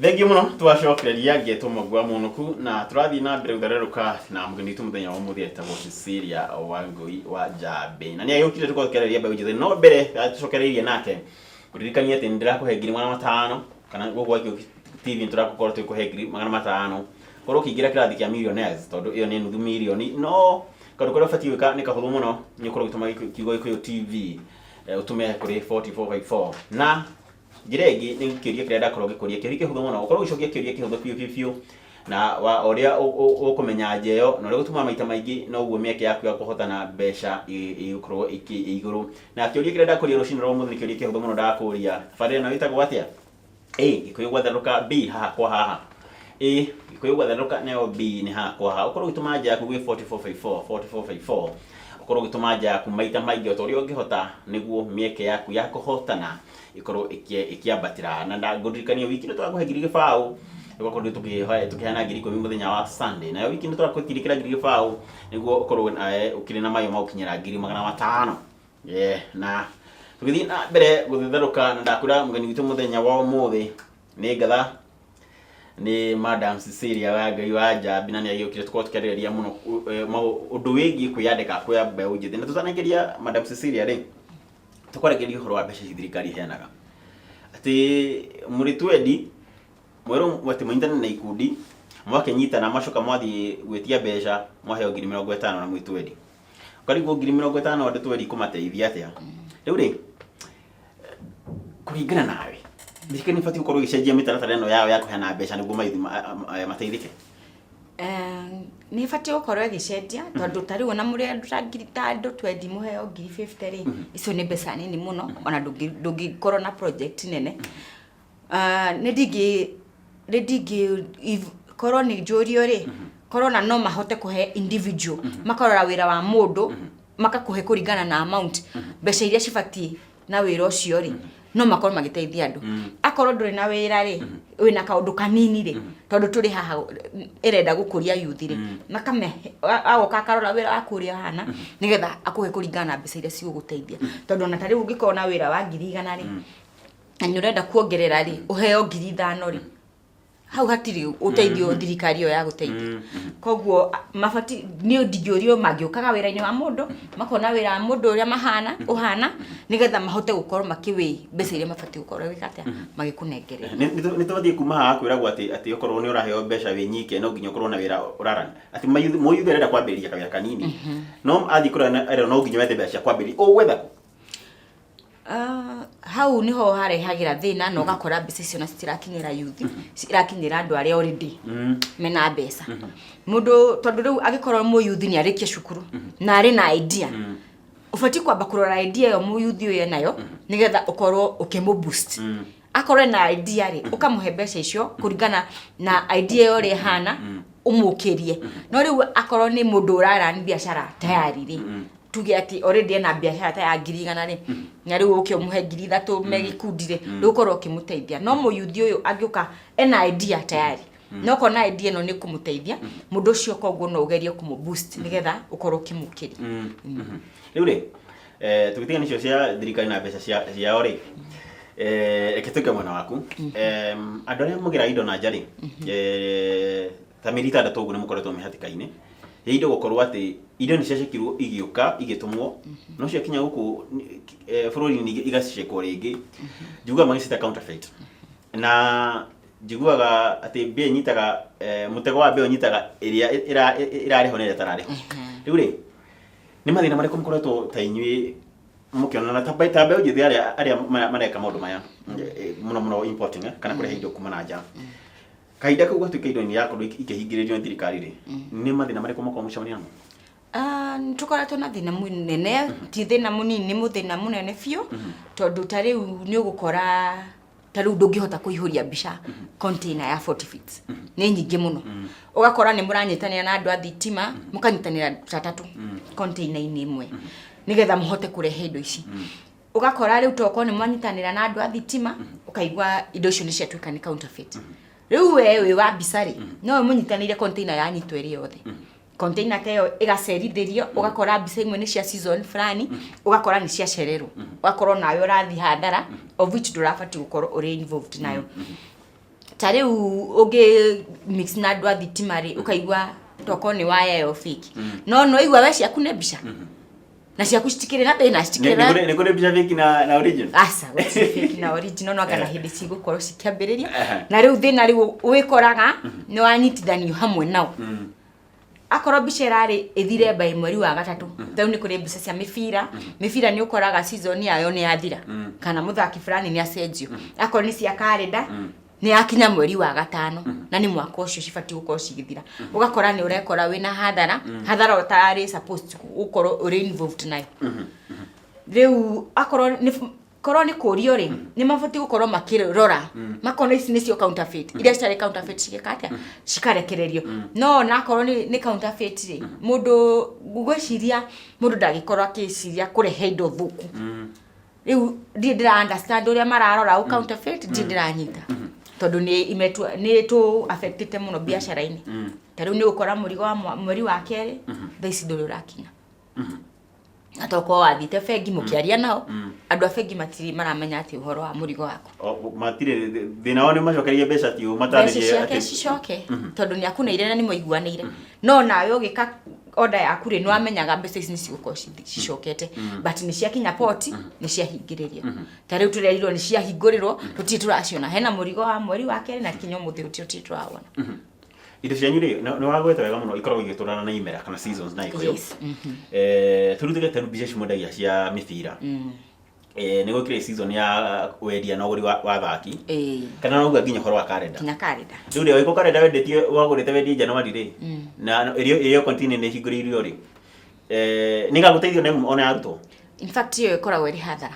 Thengi muno twacokereria ngetumwo gwa munuku na turathi na mbere guthareruka na mugeni tu muthenya wa muthia etagwo Cecilia Wangui wa Njambe na ni ayukire tukokereria mbeũ njĩthĩ no mbere tucokereirie nake kuririkania ati ndirakuhe ngiri magana matano kana gũkũ wakio TV turakukorwo twikuhe ngiri magana matano korwo kiingira kirathi kia millionaires tondu iyo ni nuthu milioni no kaundu karia bati gwika ni kahuthu muno ni ukorwo gituma kiugo Gikuyu TV utume kuri 4454 na Jiregi ni kiuria kiria ndakorwo gikuria kiuria kihuthu muno ukorwo gicokia kiuria kihuthu piu na wa uria ukumenya njeo na uria gutuma maita maingi no uguo mieke yaku ya kuhotana mbeca igukorwo iguru na kiuria kiria ndakuria rucini ro muthoni kiuria kihuthu muno ndakuria farira na witagwo atia Gikuyu gwatharuka B haha kwa haha Gikuyu gwatharuka neo B ni haha kwa haha ukorwo gituma nja yaku gwi 4454 ukorwo gituma nja yaku maita maingi otoria ungihota niguo mieke yaku ya kuhotana ikorwo ikiambatira na ndaguririkania wiki ndo twakuhe ngiri gibao ukorwo tukihana ngiri 10 muthenya wa Sunday na wiki ndo twakutirikira ngiri gibao niguo ukorwo ukiri na mayo maukinyira ngiri magana matano na tugithi na mbere gutharuka na ndakura mugeni witu muthenya wa umuthi ni ngatha ni Madam Cecilia Wangui wa Njambe na ni ayukire tukokereria muno undu wigi kwiyandika kwa mbeũ njĩthĩ na tutanangeria Madam Cecilia ri tukoregeria uhoro wa mbeca thirikari henaga ati muri twendi mwero wati munyitana na ikundi mwakenyitana macoka mwathi gwetia mbeca mwaheo ngiri 50 na mwitwendi ukarigwo ngiri 50 wande twendi kumateithia atia riu ri kuringana nawe thirikari ni fati ukorwo gicenjia mitaratara eno yao ya kuheana mbeca niguo mateithike ni fati ukorwo gicenjia tondu tari wona muri andu ngiri tando twendi muheo ngiri 50 ri icio ni mbeca nini muno ona ndungikorwo na project nene ni dingi korwo ni njurio ri korona no mahote kuhe individual makorora wira wa mundu makakuhe kuringana na amount mbeca iria cibati na wira ucio ri no makorwo magiteithia andu akorwo nduri na wira ri wina kaundu kanini ri tondu turi haha irenda gukuria youth ri makame agoka karora wira akuria hana nigetha akuhe kuringana mbeca iria ciguguteithia tondu ona tari ungikorwo na wira wa ngiri 100 ri na ni urenda kuongerera ri uheo ngiri 5 ri hau hatiri uteithio thirikari ya guteithia koguo mafati ni ndigiorio magiukaga wira-ini wa mundu makona wira wa mundu uria mahana uhana nigetha mahote gukorwo makiwi mbeca iria mafati gukorwo wikate magikunengerera ni tubathie kuma haha kwiragwo ati ukorwo ni uraheo mbeca wi nyike no nginya ukorwo na wira urarani ati moyuthe renda kwambiria kawira kanini no athi kurana no nginya wethe mbeca kwambiria ugwetha ku hau niho harehagira thina no gakora mbeca icio na citirakinyira youth citirakinyira andu aria already mena mbeca mundu tondu riu agikorwo mu youth ni arikia cukuru na ari na idea ufati kwamba kurora idea yo mu youth yo nayo nigetha ukorwo ukimu boost akorwo na idea ri ukamuhe mbeca icio kuringana na idea yo ri hana umukirie no riu akorwo ni mundu urara ni biashara tayari ri tuge ati already na biashara ta ya ngiri 100 ri na riu ukio muhe ngiri 3 megikundire rukorwo kimuteithia no mu youth uyu agiuka ena idea tayari no kona idea no ni kumuteithia mundu ucio koguo no ugerie kumu boost nigetha ukorwo kimukiri riu ri tugitiga nicio cia thirikari na mbeca cia ri ekituke mwana waku andu aria mugira indo na njari ta milita ndatu uguo ni mukoretwo mihatikaine indo gukorwo ati indo ni ciacekirwo igiuka igitumwo no cia kinya guku bururi-ini igacicekwo ringi njuga magicita counterfeit na njiguaga ati mbe nyitaga mutego wa mbe nyitaga iria irariho na itarariho riu ri ni mathina mariko mukoretwo ta inyui mukiona na tabaita mbe ujithi aria mareka maundu maya muno importing kana kurehe indo kuma na nja kaida kau gatuika indo ni yakorwo ikihingiririo ni thirikari ri ni mathina mariko muko mucamania namo tukoretwo na thina munene ti thina munini ni muthina munene fiu tondu tariu ni ugukora tariu ndungihota kuihuria mbica container ya 40 feet ni nyingi muno ugakora ni muranyitanira na andu a thitima mukanyitanira tatatu container-ini imwe nigetha muhote kurehe indo ici ugakora riu toko ni mwanyitanira na andu a thitima ukaigwa indo icio ni ciatuika ni counterfeit riu wewe wa bisari no munyitanire container ya nyitwo iri yothe container tayo igacerithirio ugakora mbica imwe ni cia season fulani ugakora ni cia cerero ugakora nayo urathi hadara of which ndurabati gukorwo uri involved nayo tare uge mix na dwa thitimari ukaigwa toko ni waya yo fiki no igwa we ciaku ne mbica na ciaku citikire na thina citikire ni kuri mbica fiki na original asa we fiki na original no kana hindi cigukorwo cikiambiriria na riu thina riu wikoraga ni wanyitithanio hamwe nao akorwo mbica irari ithire by mweri wa gatatu thau ni kuri mbica cia mibira ni ukoraga season yayo ni yathira kana muthaki fulani ni acenjio akorwo ni cia calendar ni akinya mweri wa gatano na ni mwaka ucio cibati gukorwo cigithira ugakora ni urekora wina hathara utari supposed ukorwo uri involved nayo riu akorwo ni kurio ri ni mabati gukorwo makirora makona ici nicio counterfeit iria citari counterfeit cigekatia cikarekererio no na akorwo ni counterfeit ri mundu gugwiciria mundu ndagikorwo akiciria kurehe indo thuku riu ndira understand uria mararora u counterfeit ndiranyita tondu ni tu affected muno biashara-ini tariu ni ukora murigo wa mweri wa keri thaici nduri urakinya atoko wathite bengi mukiaria nao andu a bengi matiri maramenya ati uhoro wa murigo wako matire thina wao ni macokerie mbeca ti umatarije ati cicoke tondu ni akuneire na ni muiguanire no nawe ugika order yaku ri no amenyaga mbeca ici ni cigukorwo cicokete but ni ciakinya port ni ciahingiririo tariu turerirwo ni ciahingũrirwo tuti turaciona hena murigo wa mweri wa keri na kinyo muthi tuti turawona indo cianyu ri ni wagwete wega muno ikoragwo igiturana na imera kana seasons na iko turutike taru mbica cimundagia cia mibira ni gukire season ya wendia na uguri wa thaki kana no uga nginya horo wa calendar riu ri wiko calendar wendetie wagurite wendi January ri na iyo continue ni hinguririo ri ni gaguteithio na ona aruto in fact iyo ikoragwo iri hathara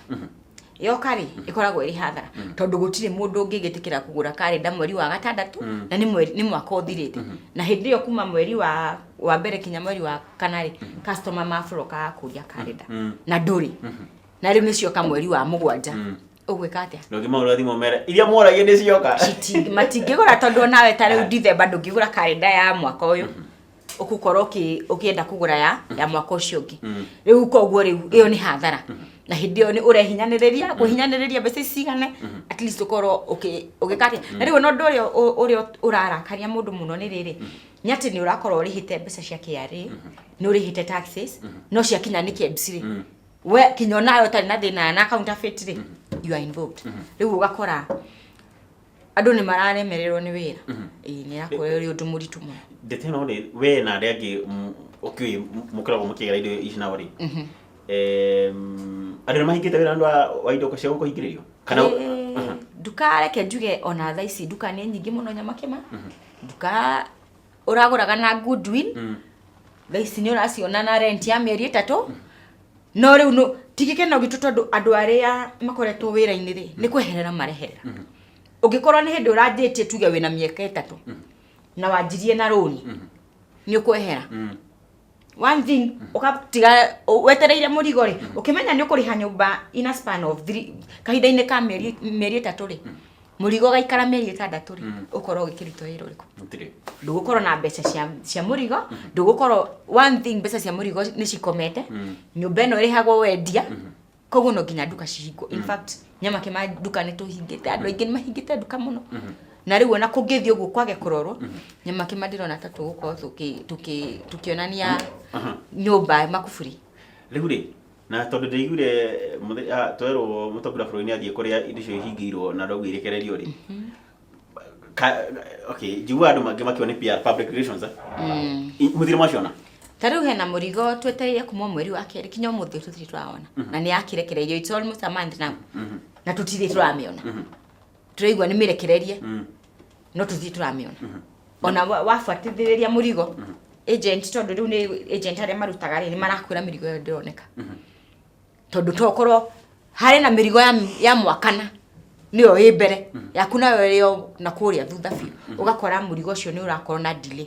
yo kari ikoragwo iri hathara tondu gutire mundu ungigitikira kugura calendar mweri wa gatandatu na ni mwaka uthirite na hindi yo kuma mweri wa mbere kinya mweri wa kanari customer mafroka kuria calendar na nduri na riu nicio ka mweri wa mugwanja ugwika atia ndogi maura thimo mere iria moragie ni cioka matingigura tondu nawe tare December ndungigura calendar ya mwaka uyu ukukorwo ukienda kugura ya mwaka ucio ungi riu koguo riu iyo ni hathara na hindi yo ni urehinyaniriria guhinyaniriria mbeca cigane at least ukorwo ugikatia na riu no ndorio urio urarakaria mundu muno ni riri ni ati ni urakorwo urihite mbeca cia KRA ni urihite taxes no ciakinya ni KEBS ri we kinyo nayo tari na thina na counterfeit ri you are involved riu ugakora andu ni mararemererwo ni wira ni yakore uri undu muritu muno deteno ri we na ndegi ukiwi mukoragwo mukigera indo ici na uri andu ni mahingite wira andu wa indo cia gukuhingiririo kana duka reke njuge ona thaici duka ni nyingi muno nyamakema duka uraguraga na goodwill thaici ni uraciona na rent ya mieri 3 no riu no tigikena gitu tondu andu aria makoretwo wira-ini ri ni kweherera mareherera ungikorwo ni hindi uranjitie tuge wina miaka 3 na wanjirie na roni ni ukwehera one thing ukatiga wetereire murigo ri ukimenya ni ukuriha nyumba in a span of 3 kahinda-ini ka mieri 3 ri murigo gaikara mieri 6 ri ukorwo gikirito wira uriku ndugukorwo na mbeca cia murigo ndugukorwo one thing mbeca cia murigo ni cikomete nyumba ino irihagwo wendia koguo no nginya duka cihingo in fact nyamake ma duka ni tuhingite andu aingi ni mahingite duka muno na riu ona kungithio uguo kwage kurorwo nyamake mandirona ta tugukorwo tukionania nyumba makuburi riu ri na tondu ndigure twero mutogura bũrũri-inĩ athie kuria indo cio ihingirwo na ndogu irekererio ri okay njigua andu mangi makio ni PR public relations muthire maciona tariu hena murigo twetereire kuma mweri wa keri kinya muthi tutiri twaona na ni akirekererio it's almost a month now na tutiri turamiona turaigua ni mirekererie no tutiri turamiona ona wafuatithiriria murigo agent tondu riu ni agent aria marutaga ri ni marakwira mirigo yo ndironeka tondu tokorwo hari na mirigo ya mwakana niyo ĩ mbere yaku nayo ĩrĩo na kũrĩa thutha biũ ugakora murigo ũcio ni urakorwo na delay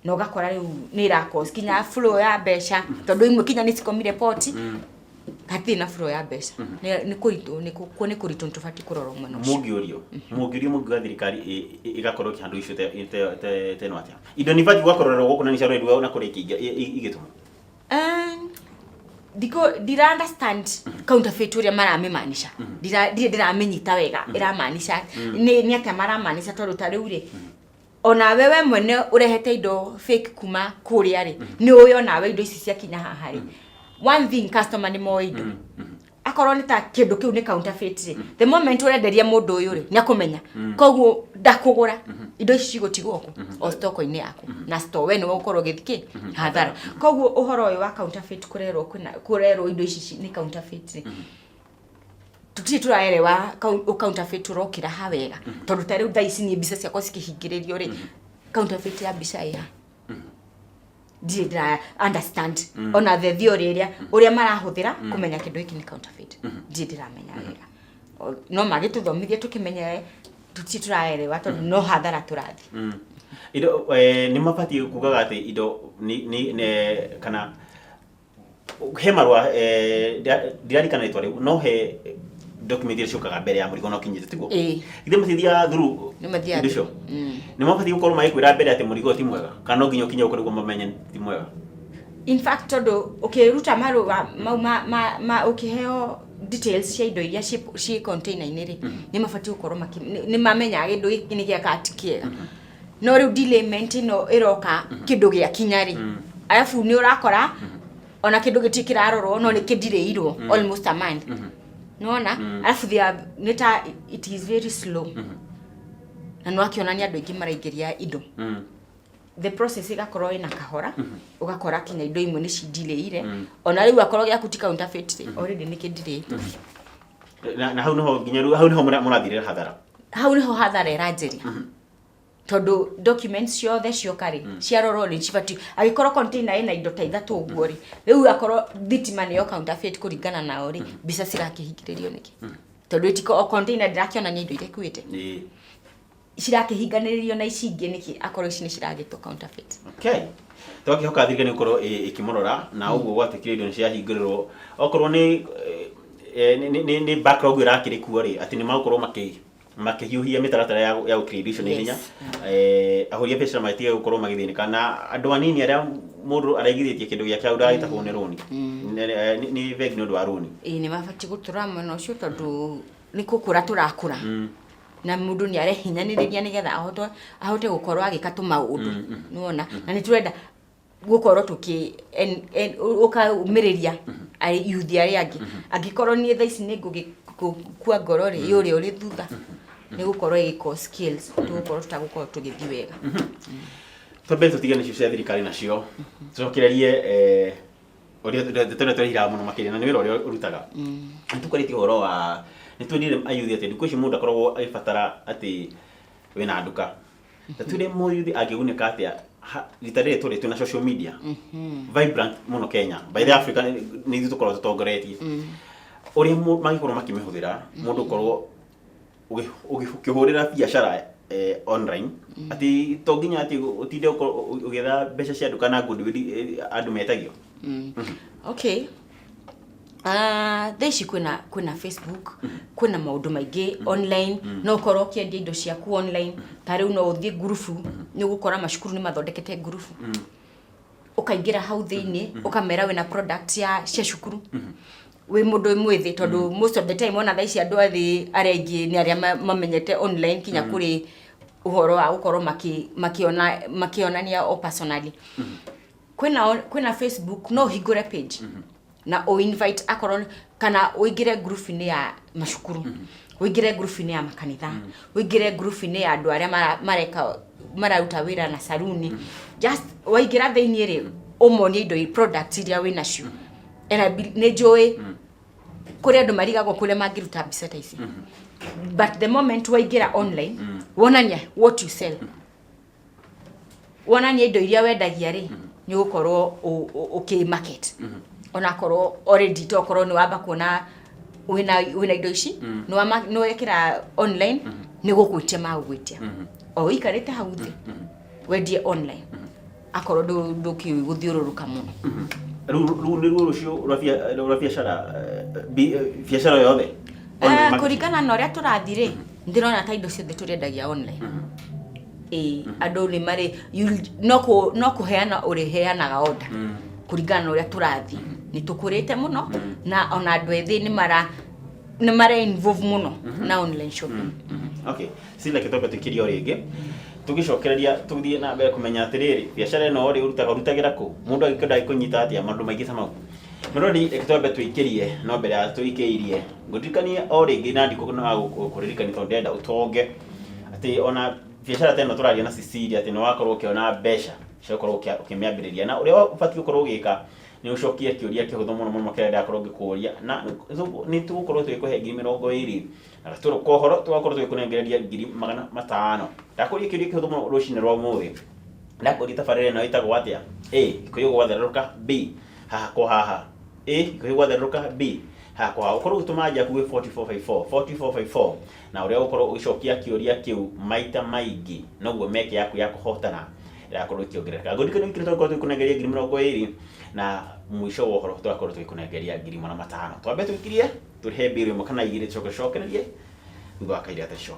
na ugakora riu ni irakorwo kinya flow ya mbeca tondu imwe kinya ni cikomire port hatirĩ na flow ya mbeca ni kuritu tubati kurora mwena ũcio mũngĩũrio mũngiuga thirikari igakorwo kihandu icio teno atia indo ni bati gwakororerwo gũkũ na ni ciarorerwo na kũrĩa ingĩ igĩtũma dira understand counterfeit uria maramemanisha dira amenyita wega iramanisha ni atia maramaanisha tondu tariu ri ona wewe mwene urehete indo fake kuma kuria ri ni uyo nawe indo ici cia kinya haha ri one thing customer ni moido akorwo ni ta kindu kiu ni counterfeit ri the moment urenderia mundu uyu ri ni akumenya koguo ndakugura indo ici cigotigwo ku o stock ini yaku na store we ni ukorwo githiki hathara koguo uhoro uyu wa counterfeit kurerwo indo ici ni counterfeit ri tuti turaerewa counterfeit urokira hawega tondu tari thaici ni mbica ciakwa cikihingiririo ri counterfeit ya mbica ya did I understand ona the theory uria marahuthira kumenya kindu hiki ni counterfeit did I menya wega no magituthomithie tukimenya tuti turaerewa tondu no hathara turathi ido ni mabati kugaga ati ido ni kana hemarwa dirari kana itware no he documentation kaga mbere ya murigo no kinyite tigo ithe mathithia through indo ni mabati gukorwo maikwira mbere ati murigo ti mwega kana nginyo kinya ukorwo mamenye ti mwega in fact todo ruta maru ma ukiheo details cia indo iria ci container iniri ni mabati gukorwo ni mamenya gindu giki ni gia katikiega no riu delayment no iroka kindu gia kinyari alafu ni urakora ona kindu gitikirarorwo no ni kidireirwo almost a month nona alafu neta it is very slow na no akionania andu ingi maraingiria indo the process igakorwo ina kahora ugakora kinya indo imwe ni cidileire ona riu akorwo gya kuti counterfeit already ni kidirei na hau no nginya hau no murathire hathara hau no hathara iranjeria tondu documents ciothe ciokari ciarorwo ni cibati agikorwo container ina indo ta ithatu uguo ri riu akorwo thitima ni yo counterfeit kuringana nao ri mbica cirakihingiririo niki tondu itiko container ndirakionania indo iria kuite cirakihinganiririo na ici ingi niki akorwo ici ni ciragitwo counterfeit okay twakihoka thirikari ni ukorwo ikimorora na uguo gwatikire indo ni ciahingirirwo okorwo ni backlog irakiri kuo ri ati ni makorwo makihiuhia mitaratara ya creation ihinya ahoria pesa maitie gukorwo magithinika na andu anini aria mundu araigithitie kindu gia kiaura itako ne roni ni veg no do roni ni mabati gutura mwena ucio tondu ni kukura turakura na mundu ni arehinyaniriria nigetha ahote gukorwo agikatu maundu nuona na ni turenda gukorwo tuki ukamiriria youth aria agikorwo ni thaici ni ngukua ngoro ri yuri uri thutha ni gukorwo igiko skills tugukorwo tutagukorwo tugithi wega tobe tutigane cia thirikari nacio tucokererie uria tũrehira mũno makĩria na nĩ wĩra ũrĩa ũrutaga nĩtũkũrĩtie ũhoro wa nĩtwĩrire ayuthi atĩ ndukũ ici mũndũ akoragwo agĩbatara atĩ wĩna nduka tatwĩre mũyuthi angĩgunĩka atĩa rita rĩrĩ tũrĩ twĩna social media vibrant mũno Kenya by the Africa nĩ ithuĩ tũkoragwo tũtongoretie uria magikorwo makimihũthĩra mũndũ ukorwo ukihũrĩra biacara online ati to nginya ati utinde ugetha mbeca cia nduka na goodwill andu metagio okay thaici kwina Facebook kwina maundu maingi online no ukorwo kiendia indo ciaku online tariu no uthie gurufu ni gukora mashukuru ni mathondekete gurufu ukaingira hau thiini ukamera wina product ya shukuru we mundu mwithi tondu most of the time ona thaici andu athi arengi ni aria mamenyete online kinya kuri uhoro wa gukorwo makionania o personally kwina Facebook no higure page na o invite akorwo kana uigire group ni ya mashukuru uigire group ni ya makanitha uigire group ni ya andu aria mararuta wira na saluni just waigira thiini ri umonie indo products iria wina cio era ne joy kuri andu marigagwo kule magiruta mbica ta ici but the moment waigira online wonania what you sell wonania indo iria wendagia ri ni gukorwo okay market ona korwo already to korwo ni wamba kuona wina indo ici no wekira online ni gukwitia magwitia o ikarite hau thi wendie online akorwo nduki guthiururuka muno ruo rucio rwa biashara yothe kurikana na uria turathire ndirona ta indo ciothe turendagia online andu ni mari no kuheana uri heanaga order kurikana na uria turathi ni tukurite muno na ona andu ethi ni mara involve muno na online shopping. Okay, sila kitoka tukirio ringi tugicokereria tuthie na mbere kumenya atiriri biacara ino ri urutagira ku mundu agikenda kunyita atia mandu maingi sama Murori ekitobe tuikirie no mbere ya tuikeirie ngudikanie o ringi na ndiko na gukuririkani to ndenda utonge ati ona biacara teno turaria na Cecilia ati no wakorwo ukiona mbeca ciokorwo ukimiambiriria na uria ubatie ukorwo ugika ni ucokie kiuria kihuthu muno muno kirenda akorwo ngikuria na ni tugukorwo twikuhe 20,000 na turu kohoro tugakorwo twikunengereria 500,000 ndakuria kiuria kihuthu muno rucine rwa muthi ndakuria tabarire no itagwo atia ikuyu gwatherũka b haha kwa haha ikuyu gwatherũka b haha kwa ukorwo utumaje akuwe 4454 na uria ukorwo ugicokia kiuria kiu maita maingi noguo meke yaku ya kuhotana irakorwo ikiongerereka ngundikani wikire twakorwo twikunengeria 20,000 na mwisho wa uhoro twakorwo twikunengeria 500,000 twambe twikirie turihe mbiri mukana igire cokererie thutha wa kairi atasho.